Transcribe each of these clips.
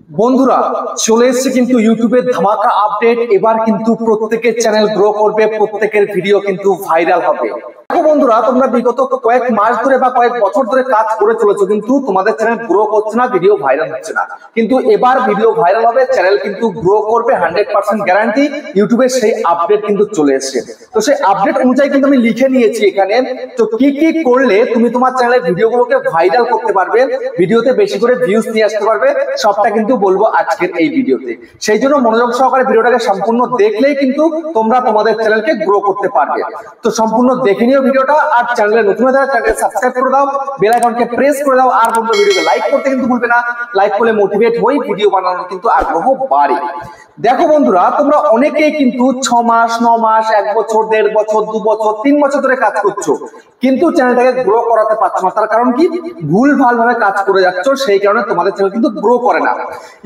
বন্ধুরা চলে এসেছে কিন্তু ইউটিউবের ধামাকা আপডেট। এবার কিন্তু প্রত্যেকের চ্যানেল গ্রো করবে, প্রত্যেকের ভিডিও কিন্তু ভাইরাল হবে। দেখো বন্ধুরা, তোমরা বিগত কয়েক মাস ধরে বা কয়েক বছর ধরে কাজ করে চলেছো, কিন্তু তোমাদের চ্যানেল গ্রো করছে না, ভিডিও ভাইরাল হচ্ছে না। কিন্তু এবার ভিডিও ভাইরাল হবে, চ্যানেল কিন্তু গ্রো করবে 100% গ্যারান্টি। ইউটিউবে সেই আপডেট কিন্তু চলে এসেছে। তো সেই আপডেট অনুযায়ী কিন্তু আমি লিখে নিয়েছি এখানে। তো কি কি করলে তুমি তোমার চ্যানেলের ভিডিওগুলোকে ভাইরাল করতে পারবে, ভিডিওতে বেশি করে ভিউজ নিয়ে আসতে পারবে, সবটা কিন্তু বলবো আজকের এই ভিডিওতে। সেই জন্য মনোযোগ সহকারে ভিডিওটাকে সম্পূর্ণ দেখলেই কিন্তু তোমরা তোমাদের চ্যানেলকে গ্রো করতে পারবে। তো সম্পূর্ণ দেখে নিও ভিডিওটা। আর চ্যানেলে নতুন হয়ে থাকলে চ্যানেলকে সাবস্ক্রাইব করে দাও, বেল আইকনকে প্রেস করে দাও। আর বন্ধু ভিডিওকে লাইক করতে কিন্তু ভুলবে না, লাইক করলে মোটিভেট হই, ভিডিও বানানোর কিন্তু আগ্রহ বাড়ে। দেখো বন্ধুরা, তোমরা অনেকেই কিন্তু 6 মাস 9 মাস 1 বছর 1.5 বছর 2 বছর 3 বছর ধরে কাজ করছো, কিন্তু চ্যানেলটাকে গ্রো করাতে পারছো না। তার কারণ কি? ভুল ভাল ভাবে কাজ করে যাচ্ছ, সেই কারণে তোমাদের চ্যানেল কিন্তু গ্রো করে না।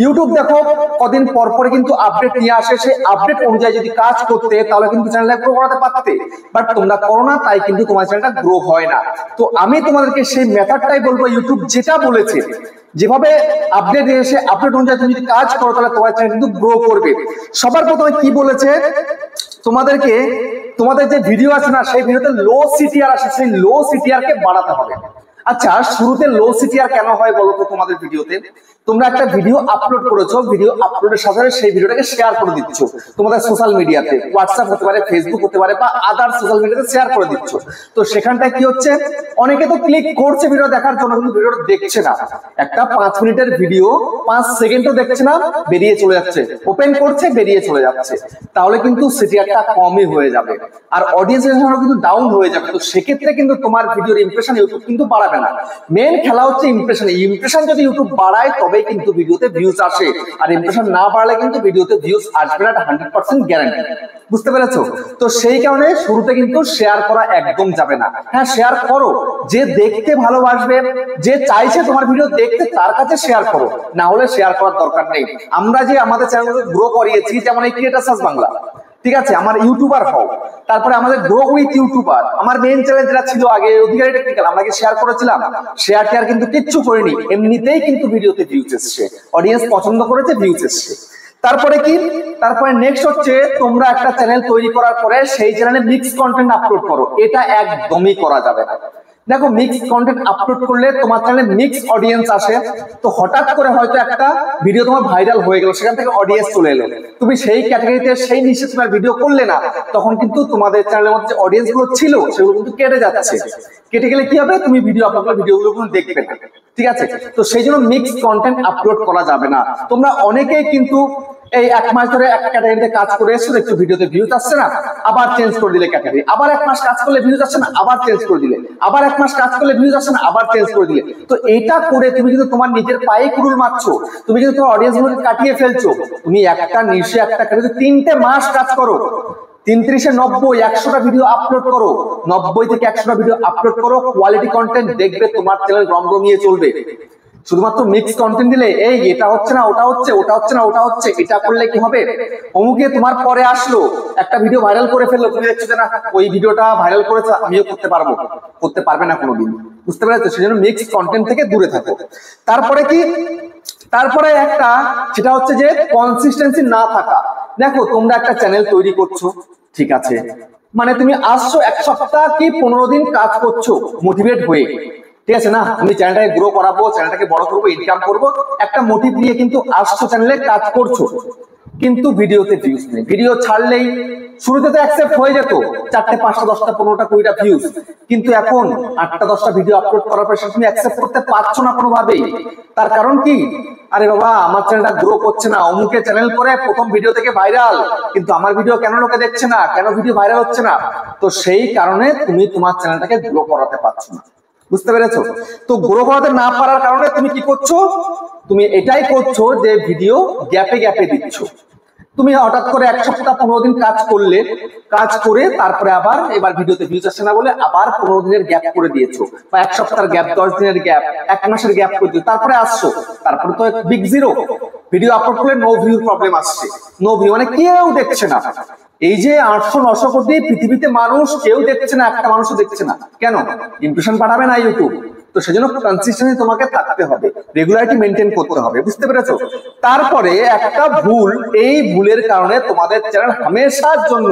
ইউটিউব দেখো কদিন পর পরে কিন্তু আপডেট নিয়ে আসে, সেই আপডেট অনুযায়ী যদি কাজ করতে তাহলে কিন্তু চ্যানেলটা গ্রো করাতে পারতে, বাট তোমরা করো না, তাই কিন্তু তোমার চ্যানেলটা গ্রো হয় না। তো আমি তোমাদেরকে সেই মেথডটাই বলবো, ইউটিউব যেটা বলেছে, যেভাবে আপডেট এসে আপডেট অনুযায়ী তুমি যদি কাজ করো তাহলে তোমার চ্যানেল কিন্তু গ্রো করবে। সবার প্রথমে কি বলেছে তোমাদেরকে, তোমাদের যে ভিডিও আছে না, সেই ভিডিওতে লো সিটিআর আসে, সেই লো সিটিআর কে বাড়াতে হবে। আচ্ছা, শুরুতে লো সিটিআর কেন হয় বলো তো? তোমাদের ভিডিওতে তোমরা একটা ভিডিও আপলোড করেছো, ভিডিও আপলোডের সাথে সেই ভিডিওটাকে শেয়ার করে দিচ্ছ তোমাদের সোশ্যাল মিডিয়াতে, হোয়াটসঅ্যাপ হতে পারে, ফেসবুক হতে পারে, বা আদার সোশ্যাল মিডিয়াতে শেয়ার করে দিচ্ছ। তো সেখানটায় কি হচ্ছে, অনেকে তো ক্লিক করছে ভিডিও দেখার জন্য, কিন্তু ভিডিওটা দেখছে না। একটা 5 মিনিটের ভিডিও 5 সেকেন্ডও দেখছে না, বেরিয়ে চলে যাচ্ছে, ওপেন করছে বেরিয়ে চলে যাচ্ছে। তাহলে কিন্তু সিটিআরটা কমই হয়ে যাবে, আর অডিয়েন্স কিন্তু ডাউন হয়ে যাবে। তো সেক্ষেত্রে কিন্তু তোমার ভিডিওর ইমপ্রেশন ইউটিউব কিন্তু বাড়াবে না। মেন খেলা হচ্ছে ইমপ্রেশন। ইমপ্রেশন যদি ইউটিউব বাড়ায় তবেই কিন্তু ভিডিওতে ভিউজ আসে, আর ইমপ্রেশন না বাড়লে কিন্তু ভিডিওতে ভিউজ আসবে না, 100% গ্যারান্টি। বুঝতে পেরেছো? তো সেই কারণে শুরুতে কিন্তু শেয়ার করা একদম যাবে না। হ্যাঁ, শেয়ার করো, যে দেখতে ভালোবাসবে, যে চাইছে তোমার ভিডিও দেখতে, তার কাছে শেয়ার করো, না হলে শেয়ার করার দরকার নেই। আমরা যে আমাদের চ্যানেলকে গ্রো করিয়েছি, যেমন এই ক্রিয়েটার সার্চ বাংলা, ঠিক আছে, আমার ইউটিউবার হও, তারপরে আমাদের গ্রো উইথ ইউটিউবার, আমার মেইন চ্যানেল যেটা ছিল আগে অধিকারী টেকনিক্যাল, আমরা কি শেয়ার করেছিলাম? শেয়ার টেয়ার কিন্তু কিচ্ছু করিনি, এমনিতেই কিন্তু ভিডিওতে ভিউজ এসছে, অডিয়েন্স পছন্দ করেছে, ভিউজ এসছে। তারপরে কি? তারপরে নেক্সট হচ্ছে, তোমরা একটা চ্যানেল তৈরি করার পরে সেই চ্যানেলে মিক্স কন্টেন্ট আপলোড করো। এটা একদমই করা যাবে না। দেখো, মিক্স কন্টেন্ট আপলোড করলে তোমার চ্যানেলে মিক্স অডিয়েন্স আসে। তো হঠাৎ করে হয়তো একটা ভিডিও তোমার ভাইরাল হয়ে গেল, সেখান থেকে অডিয়েন্স চলে এলো, তুমি সেই ক্যাটাগরিতে সেই নিশে তোমার ভিডিও করলে না, তখন কিন্তু তোমাদের চ্যানেলের মধ্যে যে অডিয়েন্স গুলো ছিল সেগুলো কিন্তু কেটে যাচ্ছে। কেটে গেলে কি হবে? তুমি ভিডিও আপলোড করলে ভিডিওগুলো দেখবে না, ঠিক আছে? তো সেই জন্য মিক্স কন্টেন্ট আপলোড করা যাবে না। তোমরা অনেকেই কিন্তু এই 1 মাস ধরে এক ক্যাটাগরিতে কাজ করে এসছো, দেখছো ভিডিওতে ভিউজ আসছে না, আবার চেঞ্জ করে দিলে ক্যাটাগরি, আবার 1 মাস কাজ করলে ভিউজ আসছে না, আবার চেঞ্জ করে দিলে, আবার 1 মাস কাজ করলে ভিউজ আসছে না, আবার চেঞ্জ করে দিলে। তো এইটা করে তুমি কিন্তু তোমার নিজের পায়ে কুড়ুল মারছো, তুমি কিন্তু তোমার অডিয়েন্স গুলোকে কাটিয়ে ফেলছো। তুমি একটা নিশে একটা ক্যাটাগরিতে 3টে মাস কাজ করো, 33 90 100টা ভিডিও আপলোড করো, 90 থেকে 100টা ভিডিও আপলোড করো, কোয়ালিটি কন্টেন্ট, দেখবে তোমার চ্যানেল রমরমিয়ে চলবে। শুধুমাত্র মিক্স কন্টেন্ট দিলে, এই এটা হচ্ছে না ওটা হচ্ছে, ওটা হচ্ছে না ওটা হচ্ছে, এটা করলে কি হবে? অমুকে তোমার পরে আসলো, একটা ভিডিও ভাইরাল করে ফেললো, তুমি দেখছো যে না ওই ভিডিওটা ভাইরাল করেছে, আমিও করতে পারবো, করতে পারবে না কোনোদিন। বুঝতে পেরেছো? সেজন্য মিক্স কন্টেন্ট থেকে দূরে থাকো। তারপরে কি? তারপরে একটা, সেটা হচ্ছে যে কনসিস্টেন্সি না থাকা। দেখো, তোমরা একটা চ্যানেল তৈরি করছো, ঠিক আছে, মানে তুমি আসছো 1 সপ্তাহ কি 15 দিন কাজ করছো মোটিভেট হয়ে, ঠিক আছে, না আমি চ্যানেলটাকে গ্রো করাবো, চ্যানেলটাকে বড় করবো, ইনকাম করবো, একটা মোটিভ নিয়ে কিন্তু আসছো, চ্যানেলে কাজ করছো, কিন্তু ভিডিওতে ভিউজ নেই। ভিডিও ছাড়লেই শুরুতে তো অ্যাকসেপ্ট হয়ে যেত 4টে 5টা 10টা 15টা 20টা ভিউজ, কিন্তু এখন 8টা 10টা ভিডিও আপলোড করার পর তুমি অ্যাকসেপ্ট করতে পারছো না কোনোভাবেই। তার কারণ কি? আরে বাবা, আমার চ্যানেলটা গ্রো করছে না, অমুকে চ্যানেল করে প্রথম ভিডিও থেকে ভাইরাল, কিন্তু আমার ভিডিও কেন লোকে দেখছে না, কেন ভিডিও ভাইরাল হচ্ছে না? তো সেই কারণে তুমি তোমার চ্যানেলটাকে গ্রো করাতে পারছো না। বুঝতে পেরেছো? তো গ্রো করাতে না পারার কারণে তুমি কি করছো? তুমি এটাই করছো যে ভিডিও গ্যাপে গ্যাপে দিচ্ছ। তুমি হঠাৎ করে 1 সপ্তাহ 15 দিন কাজ করলে, কাজ করে তারপরে আবার এবার ভিডিওতে ভিউজ আসছে না বলে আবার 15 দিনের গ্যাপ করে দিয়েছো, বা 1 সপ্তাহের গ্যাপ, 10 দিনের গ্যাপ, 1 মাসের গ্যাপ করে দিয়েছো, তারপরে আসছো, তারপরে তো বিগ জিরো, ভিডিও আপলোড করলে নো ভিউর প্রবলেম আসছে। নো ভিউ মানে কেউ দেখছে না। এই যে 800 900 কোটি পৃথিবীতে মানুষ, কেউ দেখছে না, একটা মানুষও দেখছে না। কেন? ইমপ্রেশন বাড়াবে না ইউটিউব, তো সেজন্য কনসিস্টেন্সি তোমাকে থাকতে হবে, রেগুলারিটি মেনটেন করতে হবে, বুঝতে পেরেছো? তারপরে একটা ভুল, এই ভুলের কারণে তোমাদের চ্যানেল হামেশার জন্য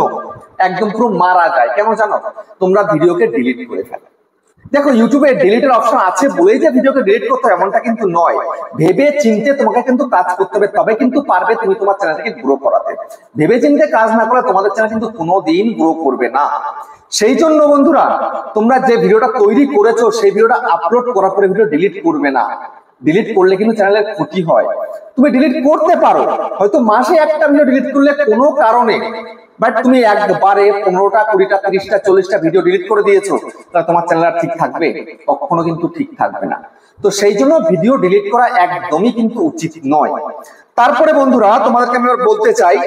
একদম পুরো মারা যায়। কেন জানো? তোমরা ভিডিওকে ডিলিট করে ফেলো। দেখো, ইউটিউবে ডিলিটের অপশন আছে বলেই যে ভিডিওকে ডিলিট করতে হবে এমনটা কিন্তু নয়। ভেবে চিন্তে তোমাকে কিন্তু কাজ করতে হবে, তবে কিন্তু পারবে তুমি তোমার চ্যানেলটাকে গ্রো করাতে। ভেবে চিন্তে কাজ না করলে তোমাদের চ্যানেল কিন্তু কোনোদিন গ্রো করবে না। সেই জন্য বন্ধুরা, তোমরা যে ভিডিওটা তৈরি করেছো সেই ভিডিওটা আপলোড করার পরে ভিডিও ডিলিট করবে না। ডিলিট করলে কিন্তু চ্যানেলের ক্ষতি হয়। তুমি ডিলিট করতে পারো, হয়তো মাসে একটা ভিডিও ডিলিট করলে কোনো কারণে, বাট তুমি একবারে 15টা 20টা 30টা 40টা ভিডিও ডিলিট করে দিয়েছো, তাহলে তোমার চ্যানেল আর ঠিক থাকবে? কখনো কিন্তু ঠিক থাকবে না। তো সেই জন্য ভিডিও ডিলিট করা একদমই কিন্তু উচিত নয়। তারপরে বন্ধুরা, তোমাদেরকে আমি বলতে চাই,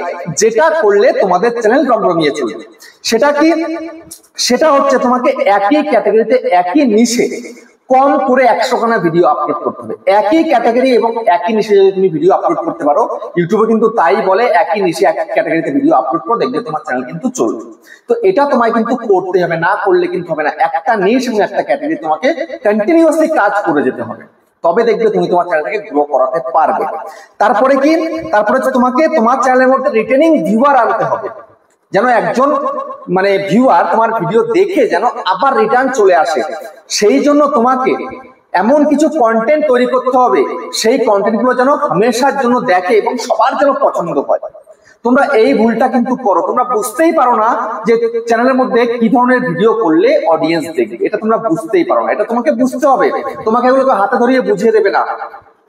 যেটা করলে তোমাদের চ্যানেল রমরমিয়ে চলবে সেটা কি? সেটা হচ্ছে তোমাকে একই ক্যাটাগরিতে, একই নিশে কম করে 100 খানা ভিডিও আপলোড করতে হবে। একই ক্যাটাগরি এবং একই নিশে যদি তুমি ভিডিও আপলোড করতে পারো, ইউটিউবে কিন্তু তাই বলে, একই নিশে একই ক্যাটাগরিতে ভিডিও আপলোড করো, দেখবে তোমার চ্যানেল কিন্তু চলবে। তো এটা তোমায় কিন্তু করতে হবে, না করলে কিন্তু হবে না। একটা নিশ এবং একটা ক্যাটাগরি তোমাকে কন্টিনিউয়াসলি কাজ করে যেতে হবে, তবে দেখবে তুমি তোমার চ্যানেলটাকে গ্রো করাতে পারবে। তারপরে কি? তারপরে তোমাকে তোমার চ্যানেলের মধ্যে রিটেনিং ভিউয়ার আনতে হবে, যেন একজন ভিউয়ার তোমার ভিডিও দেখে যেন আবার রিটার্ন চলে আসে। সেই জন্য তোমাকে এমন কিছু কন্টেন্ট তৈরি করতে হবে, সেই কন্টেন্ট গুলো যেন হামেশার জন্য দেখে এবং সবার যেন পছন্দ হয়। তোমরা এই ভুলটা কিন্তু করো, তোমরা বুঝতেই পারো না যে চ্যানেলের মধ্যে কি ধরনের ভিডিও করলে অডিয়েন্স দেখবে, এটা তোমরা বুঝতেই পারো না। এটা তোমাকে বুঝতে হবে, তোমাকে এগুলোকে হাতে ধরিয়ে বুঝিয়ে দেবে না,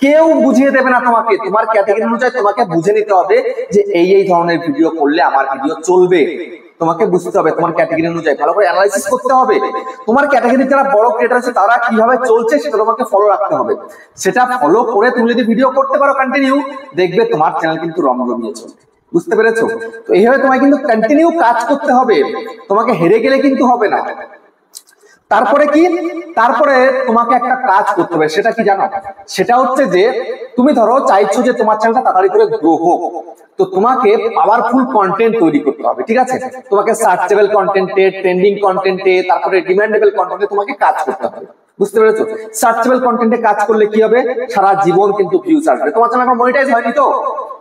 কেউ বুঝিয়ে দেবে না তোমাকে। তোমার ক্যাটাগরি অনুযায়ী তোমাকে বুঝে নিতে হবে যে এই ধরনের ভিডিও করলে আমার ভিডিও চলবে। তোমাকে বুঝতে হবে, তোমার ক্যাটাগরি অনুযায়ী ভালো করে অ্যানালাইসিস করতে হবে। তোমার ক্যাটাগরি যারা বড় ক্রিয়েটর আছে তারা কিভাবে চলছে সেটা তোমাকে ফলো রাখতে হবে। সেটা ফলো করে তুমি যদি ভিডিও করতে পারো কন্টিনিউ, দেখবে তোমার চ্যানেল কিন্তু রমরমিয়ে চলবে। বুঝতে পেরেছো? তো এইভাবে তোমাকে কিন্তু কন্টিনিউ কাজ করতে হবে, তোমাকে হেরে গেলে কিন্তু হবে না। তারপরে কি? তারপরে তোমাকে একটা কাজ করতে হবে, সেটা কি জানো? সেটা হচ্ছে যে তুমি ধরো চাইছো যে তোমার চ্যানেলটা তাড়াতাড়ি করে গ্রো হোক, তো তোমাকে পাওয়ারফুল কন্টেন্ট তৈরি করতে হবে, ঠিক আছে? তোমাকে সার্চেবল কন্টেন্টে, ট্রেন্ডিং কন্টেন্টে, তারপরে ডিমান্ডেবল কন্টেন্টে তোমাকে কাজ করতে হবে। বুঝতে পেরেছো? সার্চেবল কন্টেন্টে কাজ করলে কি হবে? সারা জীবন কিন্তু ভিউজ আসবে। তোমার চ্যানেল এখন মনিটাইজ হয়নি তো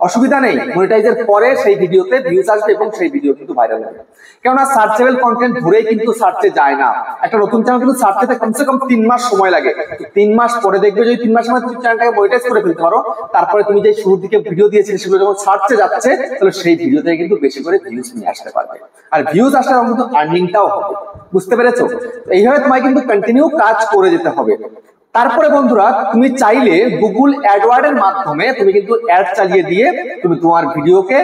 অসুবিধা নেই, মনিটাইজের পরে সেই ভিডিওতে ভিউজ আসবে এবং সেই ভিডিও কিন্তু ভাইরাল হবে। কেননা সার্চেবল কন্টেন্ট ধরেই কিন্তু সার্চে যায় না। একটা নতুন চ্যানেল কিন্তু সার্চেতে কমসে কম 3 মাস সময় লাগে। 3 মাস পরে দেখবে, যদি 3 মাসের মধ্যে তুমি চ্যানেলটাকে মনিটাইজ করে ফেলতে পারো, তারপরে তুমি যে শুরুর দিকে ভিডিও দিয়েছিলে সেগুলো যখন সার্চে যাচ্ছে, তাহলে সেই ভিডিওতে কিন্তু বেশি করে ভিউজ নিয়ে আসতে পারবে, আর ভিউজ আসলে কিন্তু আর্নিংটাও হবে। বুঝতে পেরেছো? এইভাবে তোমায় কিন্তু কন্টিনিউ কাজ করে যেতে হবে। তারপরে বন্ধুরা, তুমি চাইলে গুগল অ্যাডওয়ার্ড এর মাধ্যমে তুমি কিন্তু অ্যাড চালিয়ে দিয়ে তুমি তোমার ভিডিওকে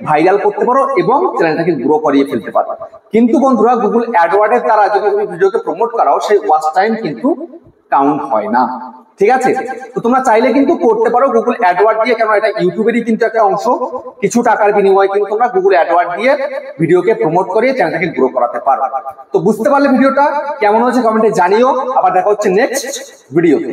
ভাইরাল করতে পারো এবং চ্যানেলটাকে গ্রো করিয়ে ফেলতে পারো। কিন্তু বন্ধুরা, গুগল অ্যাডওয়ার্ড এর দ্বারা যদি তুমি ভিডিওকে প্রমোট করাও, সেই ওয়াচ টাইম কিন্তু কাউন্ট হয় না, ঠিক আছে? তো তোমরা চাইলে কিন্তু করতে পারো গুগল অ্যাডওয়ার্ড দিয়ে, কারণ এটা ইউটিউবেরই কিন্তু একটা অংশ। কিছু টাকার বিনিময়ে কিন্তু তোমরা গুগল অ্যাডওয়ার্ড দিয়ে ভিডিওকে প্রমোট করিয়ে চ্যানেলটাকে গ্রো করাতে পারো। তো বুঝতে পারলে ভিডিওটা কেমন হয়েছে কমেন্টে জানিও। আবার দেখা হচ্ছে নেক্সট ভিডিওতে।